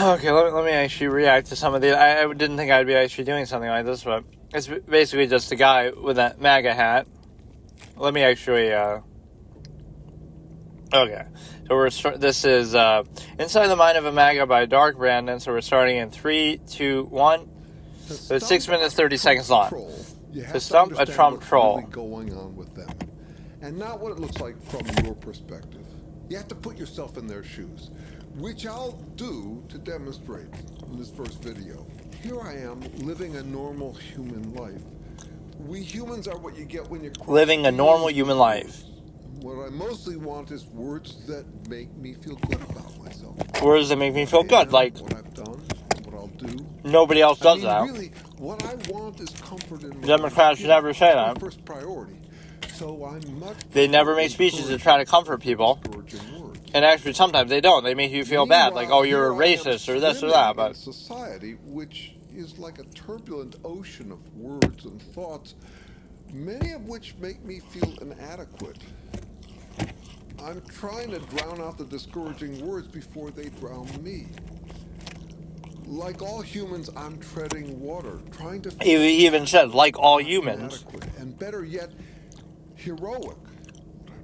Okay, let me actually react to some of the... I didn't think I'd be actually doing something like this, but it's basically just a guy with that MAGA hat. Let me actually... Okay, so this is Inside the Mind of a MAGA by Dark Brandon, so we're starting in 3, 2, 1. So it's 6 minutes, 30 seconds long. To stump a Trump troll. What's really going on with them, and not what it looks like from your perspective. You have to put yourself in their shoes, which I'll do to demonstrate in this first video. Here I am, living a normal human life. We humans are what you get when you're living a normal human life. What I mostly want is words that make me feel good about myself. Words that make me feel good, like what I've done, what I'll do. Nobody else does that. Really, what I want is comfort in Democrats should never say that. First priority. So I'm much they never make speeches to try to comfort people. And actually, sometimes they don't. They make you feel bad, like, oh, you're a racist or this or that. But society, which is like a turbulent ocean of words and thoughts, many of which make me feel inadequate. I'm trying to drown out the discouraging words before they drown me. Like all humans, I'm treading water, trying to... He even said, like all humans. And better yet, heroic.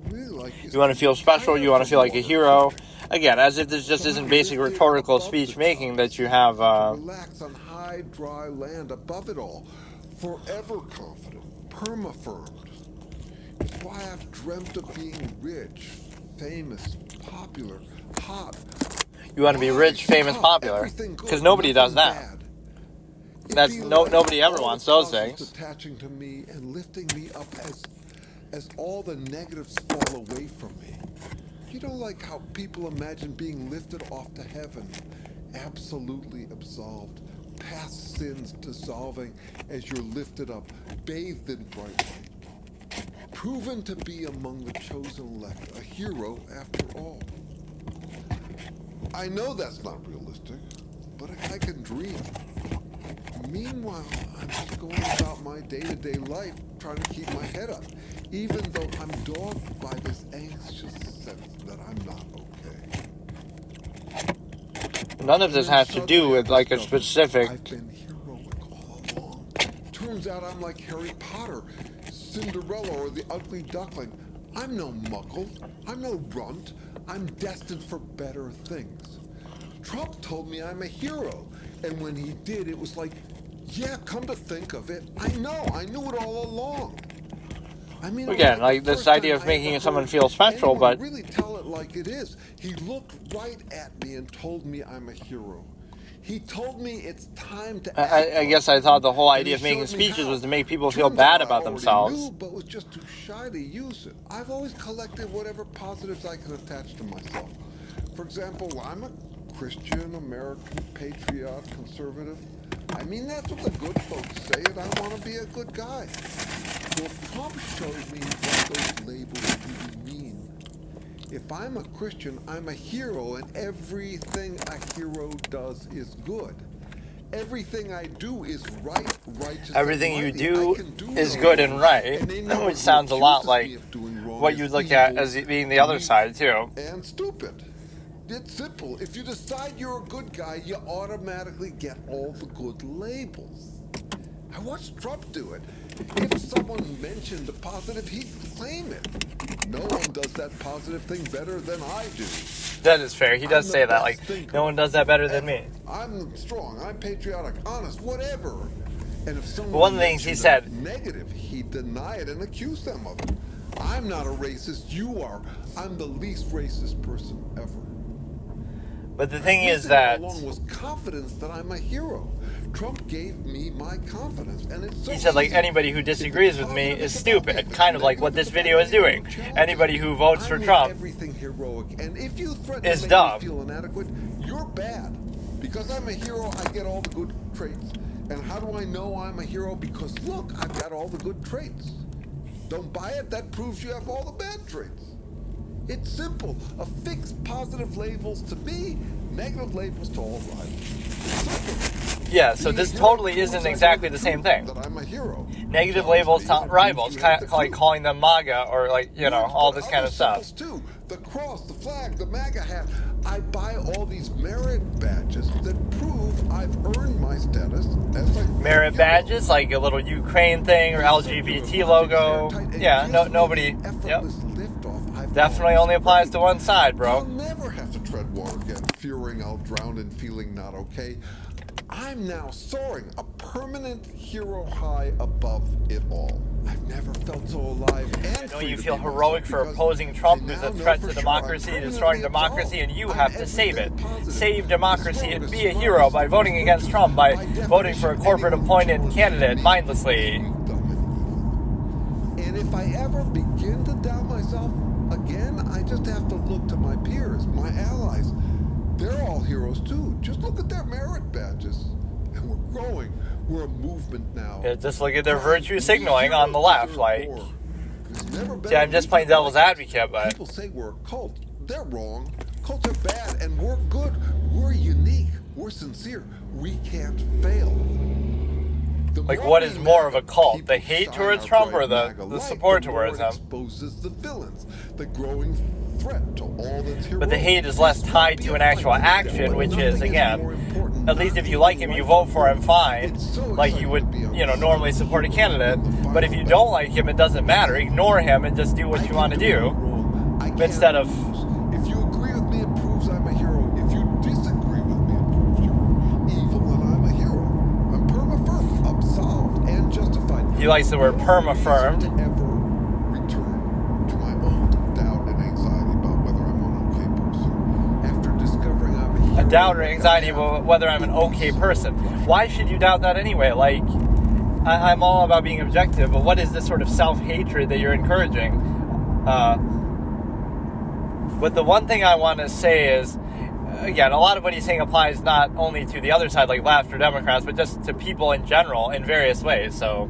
Really like you want to feel special, you want to feel like a hero. Again, as if this just isn't basic rhetorical speech making that you have... Relax on high, dry land above it all. Forever confident, perma-firmed. It's why I've dreamt of being rich, famous, popular, hot. You want to be rich, famous, popular, because nobody does that. That's nobody ever wants those things. Attaching to me and lifting me up as all the negatives fall away from me. You know, like how people imagine being lifted off to heaven, absolutely absolved, past sins dissolving as you're lifted up, bathed in bright light. Proven to be among the chosen elect, a hero after all. I know that's not realistic, but I can dream. Meanwhile, I'm just going about my day-to-day life, trying to keep my head up, even though I'm dogged by this anxious sense that I'm not okay. None of this has to do with, like, a specific... I've been heroic all along. Turns out I'm like Harry Potter, Cinderella, or the Ugly Duckling. I'm no muckle. I'm no runt. I'm destined for better things. Trump told me I'm a hero, and when he did, it was like, yeah, come to think of it, I know, I knew it all along. I mean, again, like this idea of making someone feel special, but really tell it like it is. He looked right at me and told me I'm a hero. He told me it's time to I guess I thought the whole idea of making speeches was to make people feel bad about themselves. Knew, but was just too shy to use it. I've always collected whatever positives I can attach to myself. For example, I'm a Christian, American, patriot, conservative. I mean, that's what the good folks say, and I want to be a good guy. Well, Trump showed me what those labels really mean. If I'm a Christian, I'm a hero, and everything a hero does is good. Everything I do is right, righteous. Everything you do is good and right, which sounds a lot like what you look at as being the other side, too. And stupid. It's simple. If you decide you're a good guy, you automatically get all the good labels. I watched Trump do it. If someone mentioned a positive, he'd claim it. No one does that positive thing better than I do. That is fair. He does say that, like, no one does that better than me. I'm strong, I'm patriotic, honest, whatever. And if someone one of the things he said negative, he'd deny it and accuse them of it. I'm not a racist, you are. I'm the least racist person ever. But the thing is that along was confidence that I'm a hero. Trump gave me my confidence, and it's so he said, like, anybody who disagrees with me is stupid, kind of like what this video is doing. Anybody who votes for Trump everything heroic, and if you threaten is to dumb. make me feel inadequate, you're bad. Because I'm a hero, I get all the good traits. And how do I know I'm a hero? Because look, I've got all the good traits. Don't buy it? That proves you have all the bad traits. It's simple. Affix positive labels to me, negative labels to all rivals. Simple. Yeah, so this totally isn't exactly the same thing. That I'm a hero. Negative labels to rivals, kind of like calling them Maga or, like, you know, all this kind of stuff. Too. The cross, the flag, the Maga hat. I buy all these merit badges that my status as like merit badges, like a little Ukraine thing or LGBT logo. Yeah, nobody. Yep. Definitely only applies to one side, bro. I'll never have to tread water again, fearing I'll drown and feeling not okay. I'm now soaring, a permanent hero high above it all. I've never felt so alive and I know free you to feel be heroic myself for opposing Trump, who's a threat to democracy, destroying democracy, and you have to save it. Save democracy and be a hero by voting against Trump, by voting for a corporate-appointed candidate mindlessly. And if I ever begin to doubt myself again, I just have to look to my peers, my allies. They're all heroes too. Just look at their merit badges. And we're growing. We're a movement now. Yeah, just look at their virtue signaling on the left. Like, see, I'm just playing devil's advocate, but people say we're a cult. They're wrong. Cults are bad, and we're good. We're unique. We're sincere. We can't fail. like, what is more of a cult? The hate towards Trump or the support towards him? Exposes the villains, the growing threat to all that's But the hate is less tied to an actual action, which is, again, at least if you like him, you vote for him, fine. Like you would, normally support a candidate. But if you don't like him, it doesn't matter. Ignore him and just do what you want to do. Instead of... If you agree with me, it proves I'm a hero. If you disagree with me, it proves you're evil and I'm a hero. I'm perma-affirmed, absolved, and justified. He likes the word perma-affirmed. Ever return to my old doubt and anxiety about whether I'm an okay person. After discovering I'm a hero. A doubt or anxiety about whether I'm an okay person. Why should you doubt that anyway? Like, I'm all about being objective, but what is this sort of self-hatred that you're encouraging? But the one thing I want to say is, again, a lot of what he's saying applies not only to the other side, like left or Democrats, but just to people in general in various ways. So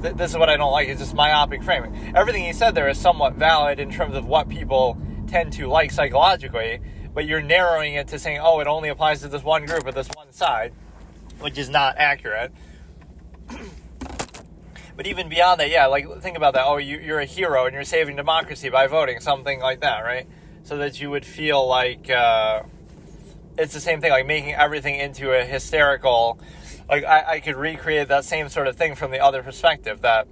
this is what I don't like, is just myopic framing. Everything he said there is somewhat valid in terms of what people tend to like psychologically, but you're narrowing it to saying, oh, it only applies to this one group or this one side, which is not accurate. But even beyond that, yeah, like, think about that. Oh, you're a hero and you're saving democracy by voting, something like that, right? So that you would feel like it's the same thing, like making everything into a hysterical... Like, I could recreate that same sort of thing from the other perspective, that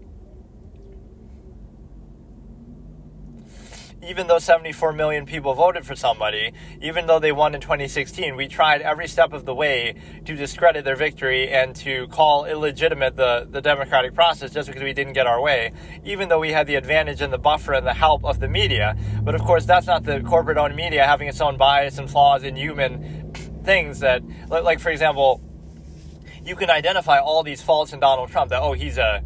even though 74 million people voted for somebody, even though they won in 2016, we tried every step of the way to discredit their victory and to call illegitimate the democratic process just because we didn't get our way, even though we had the advantage and the buffer and the help of the media. But of course, that's not the corporate-owned media having its own bias and flaws and human things that, like for example, you can identify all these faults in Donald Trump, that, oh, he's a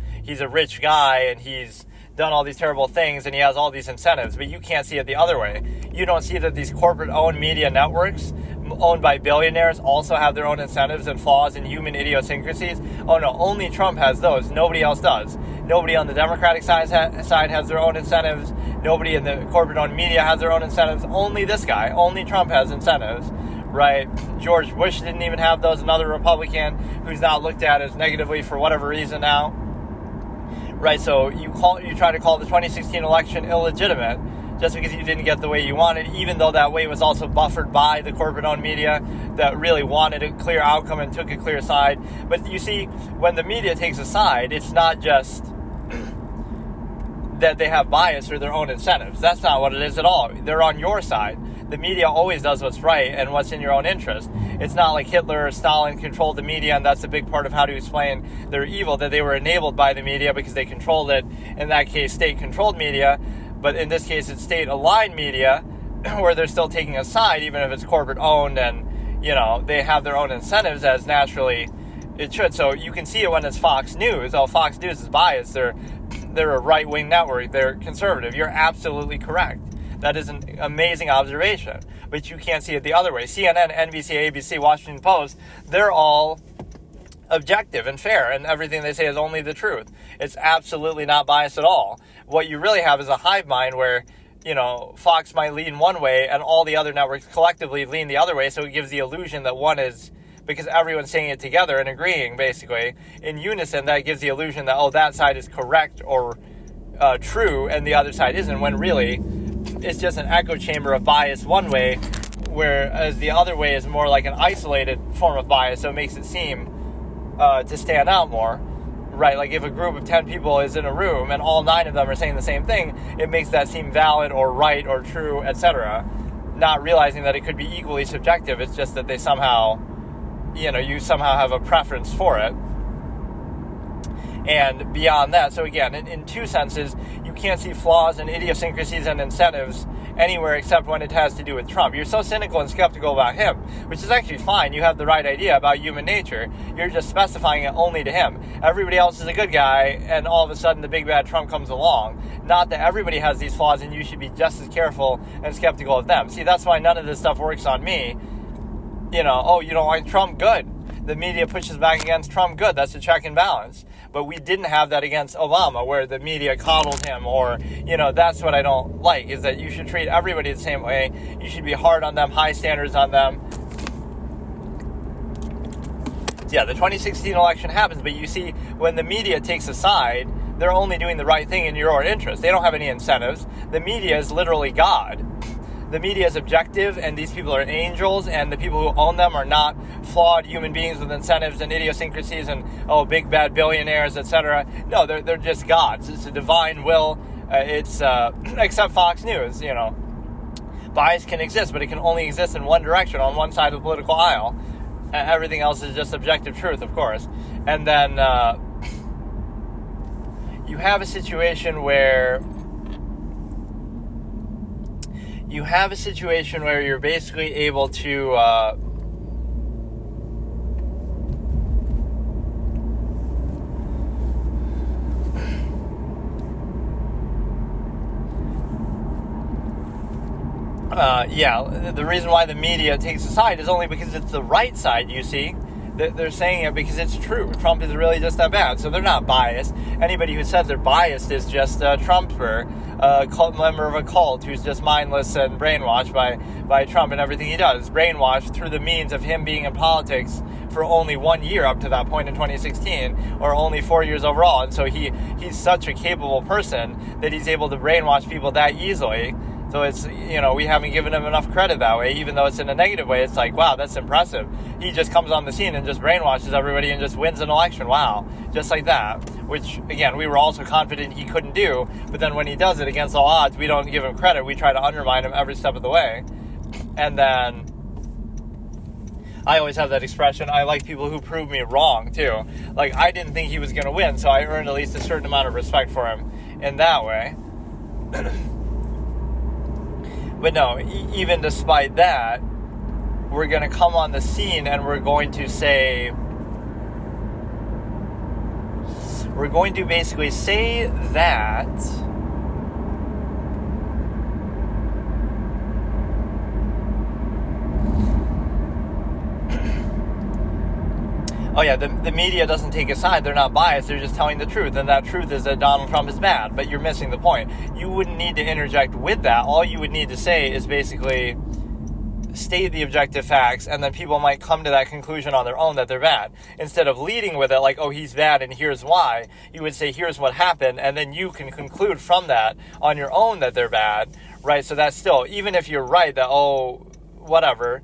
rich guy and he's done all these terrible things and he has all these incentives, but you can't see it the other way. You don't see that these corporate-owned media networks owned by billionaires also have their own incentives and flaws and human idiosyncrasies. Oh no, only Trump has those. Nobody else does. Nobody on the Democratic side has their own incentives. Nobody in the corporate-owned media has their own incentives. Only this guy, only Trump has incentives, right? George Bush didn't even have those, another Republican who's not looked at as negatively for whatever reason now. Right, so you try to call the 2016 election illegitimate just because you didn't get the way you wanted, even though that way was also buffered by the corporate-owned media that really wanted a clear outcome and took a clear side. But you see, when the media takes a side, it's not just that they have bias or their own incentives. That's not what it is at all. They're on your side. The media always does what's right and what's in your own interest. It's not like Hitler or Stalin controlled the media, and that's a big part of how to explain their evil, that they were enabled by the media because they controlled it. In that case, state-controlled media, but in this case, it's state-aligned media, where they're still taking a side, even if it's corporate-owned, and, they have their own incentives, as naturally it should. So you can see it when it's Fox News. Oh, Fox News is biased. They're a right-wing network. They're conservative. You're absolutely correct. That is an amazing observation, but you can't see it the other way. CNN, NBC, ABC, Washington Post, they're all objective and fair, and everything they say is only the truth. It's absolutely not biased at all. What you really have is a hive mind where, Fox might lean one way and all the other networks collectively lean the other way, so it gives the illusion that one is, because everyone's saying it together and agreeing, basically, in unison, that gives the illusion that, oh, that side is correct or true, and the other side isn't, when really it's just an echo chamber of bias one way, whereas the other way is more like an isolated form of bias, so it makes it seem to stand out more, right? Like if a group of 10 people is in a room and all 9 of them are saying the same thing, it makes that seem valid or right or true, etc., not realizing that it could be equally subjective. It's just that they somehow, you somehow have a preference for it. And beyond that, so again, in two senses, you can't see flaws and idiosyncrasies and incentives anywhere except when it has to do with Trump. You're so cynical and skeptical about him, which is actually fine. You have the right idea about human nature. You're just specifying it only to him. Everybody else is a good guy, and all of a sudden the big bad Trump comes along. Not that everybody has these flaws and you should be just as careful and skeptical of them. See, that's why none of this stuff works on me. Oh, you don't like Trump? Good. The media pushes back against Trump? Good. That's a check and balance. But we didn't have that against Obama, where the media coddled him, or, that's what I don't like, is that you should treat everybody the same way. You should be hard on them, high standards on them. Yeah, the 2016 election happens, but you see, when the media takes a side, they're only doing the right thing in your own interest. They don't have any incentives. The media is literally God. The media is objective, and these people are angels, and the people who own them are not flawed human beings with incentives and idiosyncrasies and, big bad billionaires, etc. No, they're just gods. It's a divine will. Except Fox News, Bias can exist, but it can only exist in one direction, on one side of the political aisle. Everything else is just objective truth, of course. And then you have a situation where you're basically able to the reason why the media takes a side is only because it's the right side, you see. They're saying it because it's true. Trump is really just that bad, so they're not biased. Anybody who says they're biased is just a Trumper, a cult member of a cult who's just mindless and brainwashed by Trump and everything he does. Brainwashed through the means of him being in politics for only 1 year up to that point in 2016, or only 4 years overall. And so he's such a capable person that he's able to brainwash people that easily. So it's, we haven't given him enough credit that way, even though it's in a negative way. It's like, wow, that's impressive. He just comes on the scene and just brainwashes everybody and just wins an election. Wow. Just like that. Which, again, we were also confident he couldn't do. But then when he does it against all odds, we don't give him credit. We try to undermine him every step of the way. And then I always have that expression, I like people who prove me wrong, too. Like, I didn't think he was going to win, so I earned at least a certain amount of respect for him in that way. But no, even despite that, we're going to come on the scene and we're going to basically say that the media doesn't take a side. They're not biased. They're just telling the truth. And that truth is that Donald Trump is bad. But you're missing the point. You wouldn't need to interject with that. All you would need to say is basically state the objective facts, and then people might come to that conclusion on their own that they're bad. Instead of leading with it like, oh, he's bad and here's why, you would say, here's what happened, and then you can conclude from that on your own that they're bad, right? So that's still, even if you're right that, whatever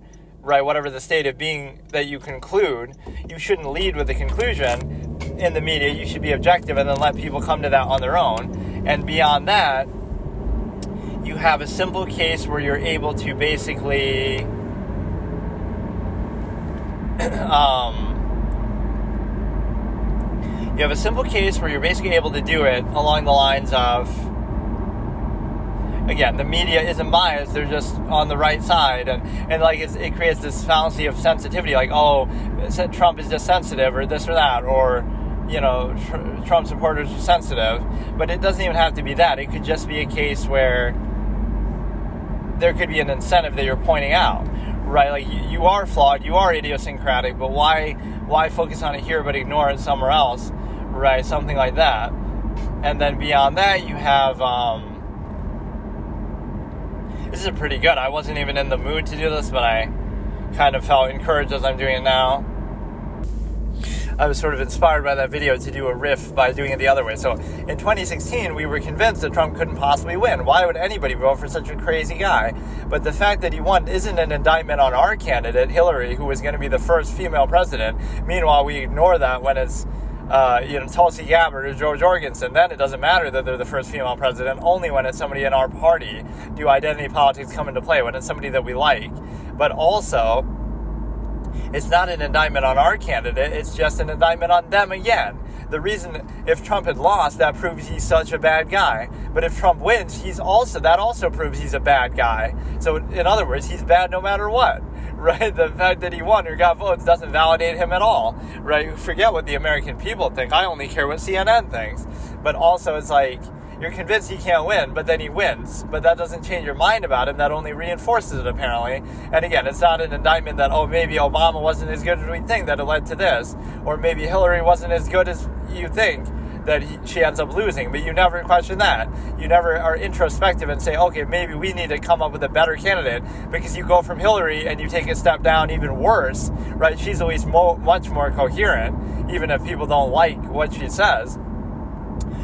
the state of being that you conclude, you shouldn't lead with the conclusion in the media. You should be objective and then let people come to that on their own. And beyond that, you have a simple case where you're able to basically able to do it along the lines of, again, the media isn't biased, they're just on the right side, and like it creates this fallacy of sensitivity, like, oh, Trump is just sensitive, or this or that, or, Trump supporters are sensitive. But it doesn't even have to be that. It could just be a case where there could be an incentive that you're pointing out, right? Like, you are flawed, you are idiosyncratic, but why focus on it here but ignore it somewhere else, right? Something like that. And then beyond that, you have, this is pretty good. I wasn't even in the mood to do this, but I kind of felt encouraged as I'm doing it now. I was sort of inspired by that video to do a riff by doing it the other way. So in 2016, we were convinced that Trump couldn't possibly win. Why would anybody vote for such a crazy guy? But the fact that he won isn't an indictment on our candidate, Hillary, who was going to be the first female president. Meanwhile, we ignore that when it's Tulsi Gabbard or Joe Jorgensen. Then it doesn't matter that they're the first female president, only when it's somebody in our party do identity politics come into play, when it's somebody that we like. But also, it's not an indictment on our candidate, it's just an indictment on them again. The reason, if Trump had lost, that proves he's such a bad guy. But if Trump wins, that also proves he's a bad guy. So in other words, he's bad no matter what. Right? The fact that he won or got votes doesn't validate him at all. Right? Forget what the American people think. I only care what CNN thinks. But also it's like, you're convinced he can't win, but then he wins. But that doesn't change your mind about him. That only reinforces it, apparently. And again, it's not an indictment that, maybe Obama wasn't as good as we think, that it led to this. Or maybe Hillary wasn't as good as you think, that she ends up losing. But you never question that. You never are introspective and say, okay, maybe we need to come up with a better candidate, because you go from Hillary and you take a step down even worse, right? She's at least much more coherent, even if people don't like what she says.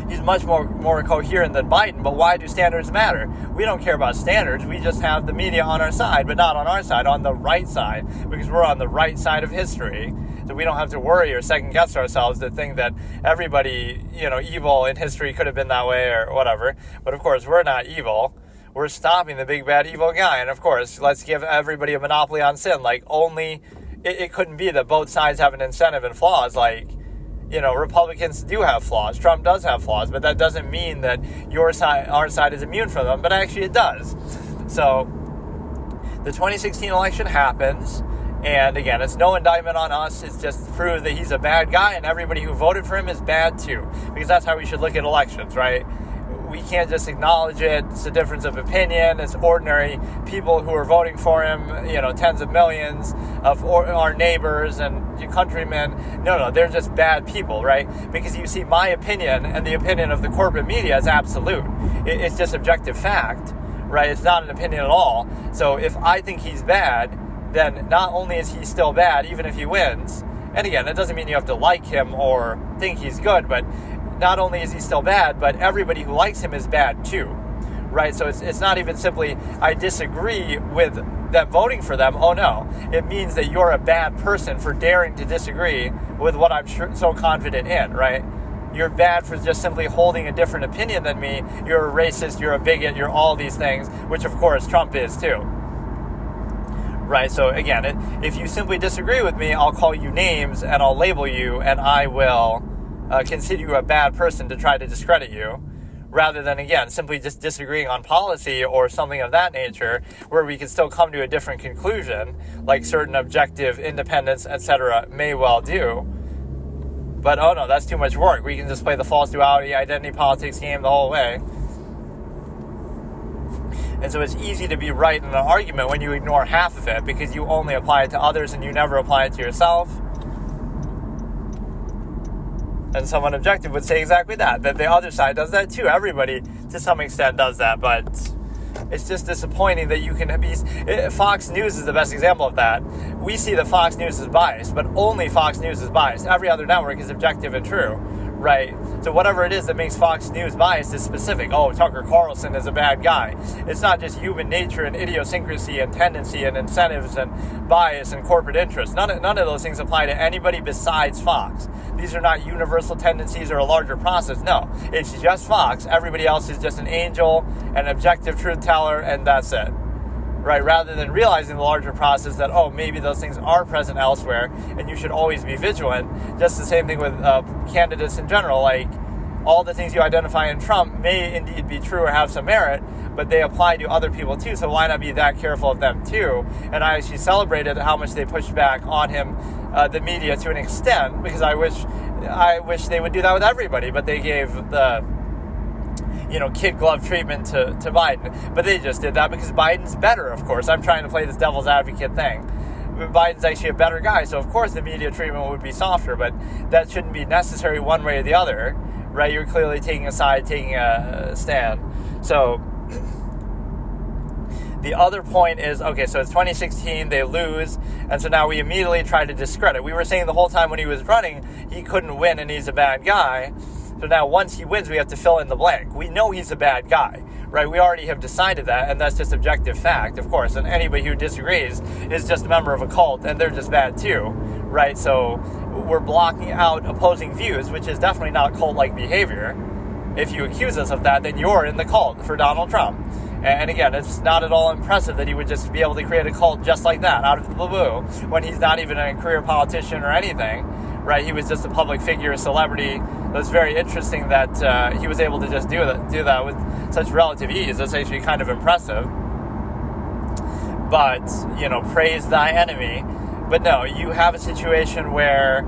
He's much more coherent than Biden, but why do standards matter? We don't care about standards. We just have the media on our side, but not on our side, on the right side, because we're on the right side of history. So we don't have to worry or second guess ourselves to think that everybody, evil in history could have been that way or whatever. But of course, we're not evil. We're stopping the big bad evil guy. And of course, let's give everybody a monopoly on sin. Like, it couldn't be that both sides have an incentive and flaws. Like, Republicans do have flaws. Trump does have flaws, but that doesn't mean that our side is immune from them. But actually it does. So the 2016 election happens. And again, it's no indictment on us. It's just to prove that he's a bad guy, and everybody who voted for him is bad too. Because that's how we should look at elections, right? We can't just acknowledge it. It's a difference of opinion. It's ordinary people who are voting for him, tens of millions of our neighbors and countrymen. No, they're just bad people, right? Because you see, my opinion and the opinion of the corporate media is absolute. It's just objective fact, right? It's not an opinion at all. So if I think he's bad, then not only is he still bad, even if he wins, and again, it doesn't mean you have to like him or think he's good, but not only is he still bad, but everybody who likes him is bad too, right? So it's not even simply, I disagree with them voting for them. Oh no, it means that you're a bad person for daring to disagree with what I'm so confident in, right? You're bad for just simply holding a different opinion than me. You're a racist, you're a bigot, you're all these things, which of course Trump is too. Right, so again, if you simply disagree with me, I'll call you names and I'll label you, and I will consider you a bad person to try to discredit you, rather than, again, simply just disagreeing on policy or something of that nature, where we can still come to a different conclusion, like certain objective independents, etc. may well do. But oh no, that's too much work. We can just play the false duality identity politics game the whole way. And so it's easy to be right in an argument when you ignore half of it, because you only apply it to others and you never apply it to yourself. And someone objective would say exactly that the other side does that too. Everybody, to some extent, does that, but it's just disappointing that you can be... Fox News is the best example of that. We see that Fox News is biased, but only Fox News is biased. Every other network is objective and true, right? So whatever it is that makes Fox News biased is specific. Oh, Tucker Carlson is a bad guy. It's not just human nature and idiosyncrasy and tendency and incentives and bias and corporate interests. None of those things apply to anybody besides Fox. These are not universal tendencies or a larger process. No, it's just Fox. Everybody else is just an angel, an objective truth teller, and that's it. Right? Rather than realizing the larger process that, maybe those things are present elsewhere, and you should always be vigilant. Just the same thing with candidates in general. Like, all the things you identify in Trump may indeed be true or have some merit, but they apply to other people too, so why not be that careful of them too? And I actually celebrated how much they pushed back on him, the media, to an extent, because I wish they would do that with everybody, but they gave the kid glove treatment to Biden. But they just did that because Biden's better, of course. I'm trying to play this devil's advocate thing. Biden's actually a better guy, so of course the media treatment would be softer, but that shouldn't be necessary one way or the other, right? You're clearly taking a side, taking a stand. So the other point is, okay, so it's 2016, they lose, And so now we immediately try to discredit. We were saying the whole time when he was running, he couldn't win and he's a bad guy. So now once he wins, we have to fill in the blank. We know he's a bad guy, right? We already have decided that, and that's just objective fact, of course. And anybody who disagrees is just a member of a cult, and they're just bad too, right? So we're blocking out opposing views, which is definitely not cult-like behavior. If you accuse us of that, then you're in the cult for Donald Trump. And again, it's not at all impressive that he would just be able to create a cult just like that, out of the blue, when he's not even a career politician or anything, right? He was just a public figure, a celebrity. It was very interesting that he was able to just do that with such relative ease. That's actually kind of impressive. But, praise thy enemy. But no, you have a situation where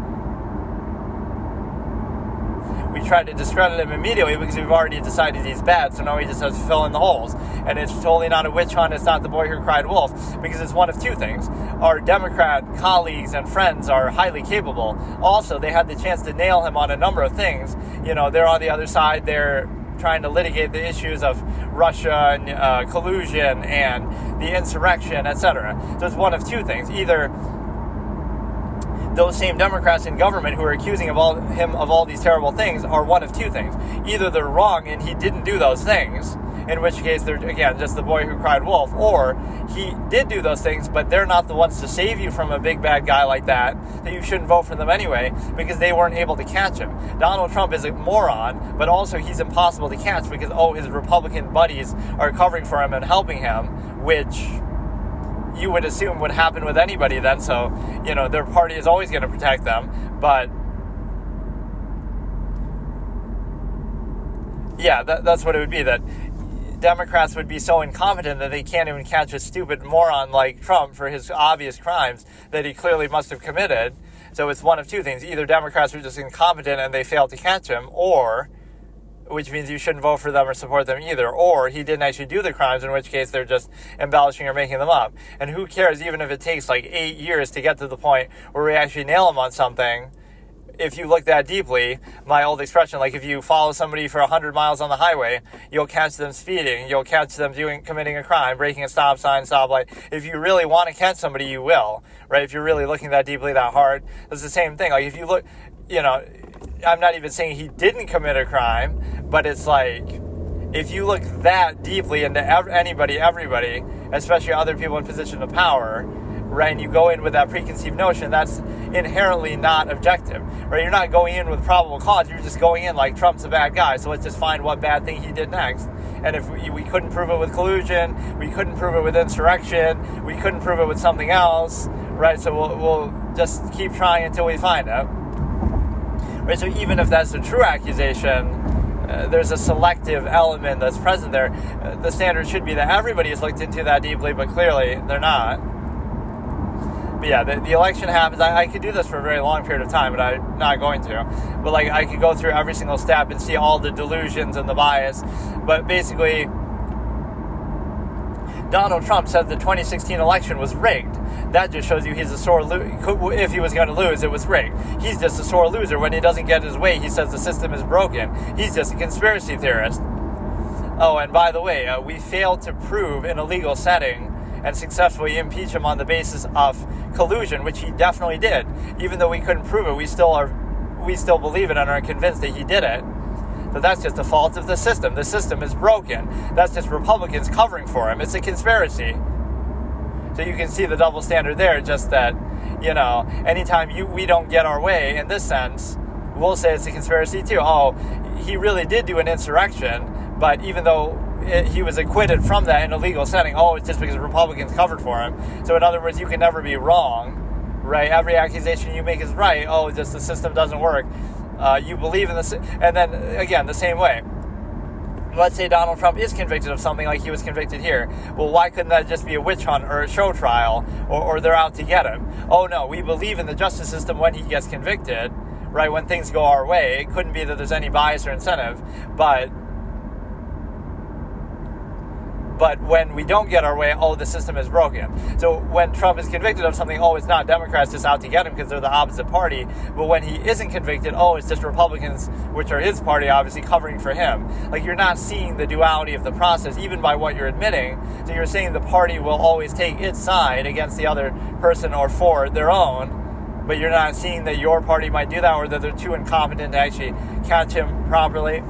we tried to discredit him immediately because we've already decided he's bad, so now he just has to fill in the holes. And it's totally not a witch hunt, it's not the boy who cried wolf, because it's one of two things. Our Democrat colleagues and friends are highly capable. Also, they had the chance to nail him on a number of things. They're on the other side, they're trying to litigate the issues of Russia and collusion and the insurrection, etc. So it's one of two things. Either those same Democrats in government who are accusing him of all these terrible things are one of two things. Either they're wrong and he didn't do those things, in which case they're, again, just the boy who cried wolf, or he did do those things, but they're not the ones to save you from a big bad guy like that you shouldn't vote for them anyway, because they weren't able to catch him. Donald Trump is a moron, but also he's impossible to catch because, his Republican buddies are covering for him and helping him, which you would assume would happen with anybody then, so, their party is always going to protect them, but, yeah, that's what it would be, that Democrats would be so incompetent that they can't even catch a stupid moron like Trump for his obvious crimes that he clearly must have committed. So it's one of two things. Either Democrats were just incompetent and they failed to catch him, or, which means you shouldn't vote for them or support them either, or he didn't actually do the crimes, in which case they're just embellishing or making them up. And who cares, even if it takes like 8 years to get to the point where we actually nail him on something. If you look that deeply, my old expression, like if you follow somebody for 100 miles on the highway, you'll catch them speeding, you'll catch them committing a crime, breaking a stop sign, stoplight. If you really want to catch somebody, you will, right? If you're really looking that deeply, that hard, it's the same thing. Like if you look, I'm not even saying he didn't commit a crime, but it's like, if you look that deeply into everybody, especially other people in position of power, right, and you go in with that preconceived notion, that's inherently not objective, right? You're not going in with probable cause, you're just going in like Trump's a bad guy, so let's just find what bad thing he did next. And if we couldn't prove it with collusion, we couldn't prove it with insurrection, we couldn't prove it with something else, right? So we'll just keep trying until we find it. Right, so even if that's a true accusation, there's a selective element that's present there. The standard should be that everybody has looked into that deeply, but clearly they're not. But yeah, the election happens. I could do this for a very long period of time, but I'm not going to. But I could go through every single step and see all the delusions and the bias. But basically, Donald Trump said the 2016 election was rigged. That just shows you he's a sore loser. If he was going to lose, it was rigged. He's just a sore loser. When he doesn't get his way, he says the system is broken. He's just a conspiracy theorist. Oh, and by the way, we failed to prove in a legal setting and successfully impeach him on the basis of collusion, which he definitely did. Even though we couldn't prove it, we still believe it and are convinced that he did it. But that's just the fault of the system. The system is broken. That's just Republicans covering for him. It's a conspiracy. So you can see the double standard there, just that, anytime we don't get our way in this sense, we'll say it's a conspiracy too. Oh, he really did do an insurrection, but even though he was acquitted from that in a legal setting, it's just because Republicans covered for him. So in other words, you can never be wrong, right? Every accusation you make is right. Just the system doesn't work. You believe in this, and then again, the same way. Let's say Donald Trump is convicted of something like he was convicted here. Well, why couldn't that just be a witch hunt or a show trial, or they're out to get him? Oh no, we believe in the justice system when he gets convicted, right? When things go our way. It couldn't be that there's any bias or incentive, but But when we don't get our way, the system is broken. So when Trump is convicted of something, it's not Democrats just out to get him because they're the opposite party. But when he isn't convicted, it's just Republicans, which are his party, obviously covering for him. Like, you're not seeing the duality of the process, even by what you're admitting. So you're saying the party will always take its side against the other person or for their own. But you're not seeing that your party might do that, or that they're too incompetent to actually catch him properly.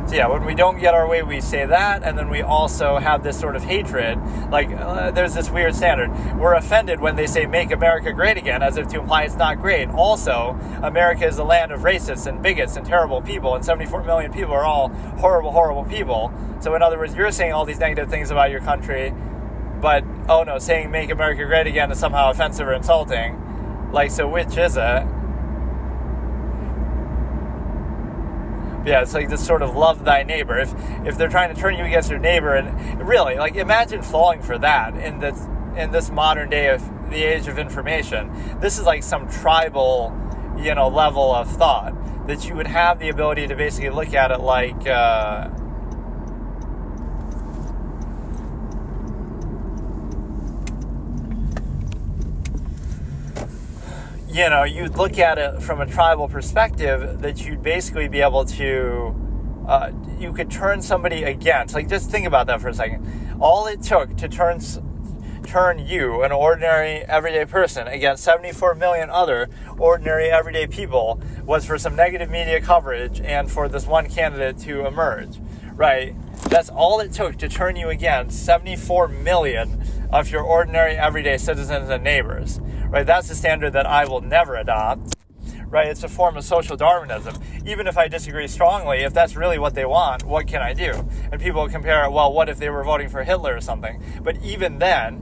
So yeah, when we don't get our way, we say that, and then we also have this sort of hatred. Like, there's this weird standard. We're offended when they say, make America great again, as if to imply it's not great. Also, America is a land of racists and bigots and terrible people, and 74 million people are all horrible, horrible people. So in other words, you're saying all these negative things about your country, but, saying make America great again is somehow offensive or insulting. Like, so which is it? Yeah, it's like this sort of love thy neighbor. If they're trying to turn you against your neighbor, and really, like, imagine falling for that in this modern day of the age of information. This is like some tribal, level of thought, that you would have the ability to basically look at it like, you'd look at it from a tribal perspective, that you'd basically be able to, you could turn somebody against. Like, just think about that for a second. All it took to turn you, an ordinary, everyday person, against 74 million other ordinary, everyday people, was for some negative media coverage and for this one candidate to emerge, right? That's all it took to turn you against 74 million of your ordinary, everyday citizens and neighbors. Right, that's the standard that I will never adopt. Right, it's a form of social Darwinism. Even if I disagree strongly, if that's really what they want, what can I do? And people compare it, what if they were voting for Hitler or something? But even then,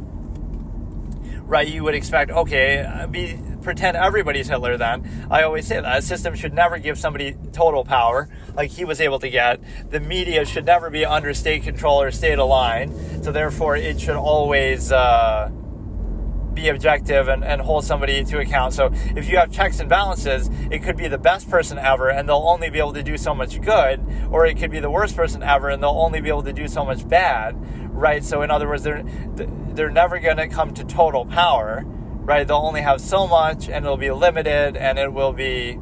right, you would expect, pretend everybody's Hitler then. I always say that a system should never give somebody total power like he was able to get. The media should never be under state control or state aligned. So therefore, it should always be objective and hold somebody to account. So if you have checks and balances, it could be the best person ever and they'll only be able to do so much good, or it could be the worst person ever and they'll only be able to do so much bad, right? So in other words, they're never going to come to total power, right? They'll only have so much and it'll be limited, and it will be,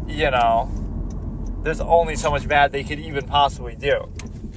there's only so much bad they could even possibly do.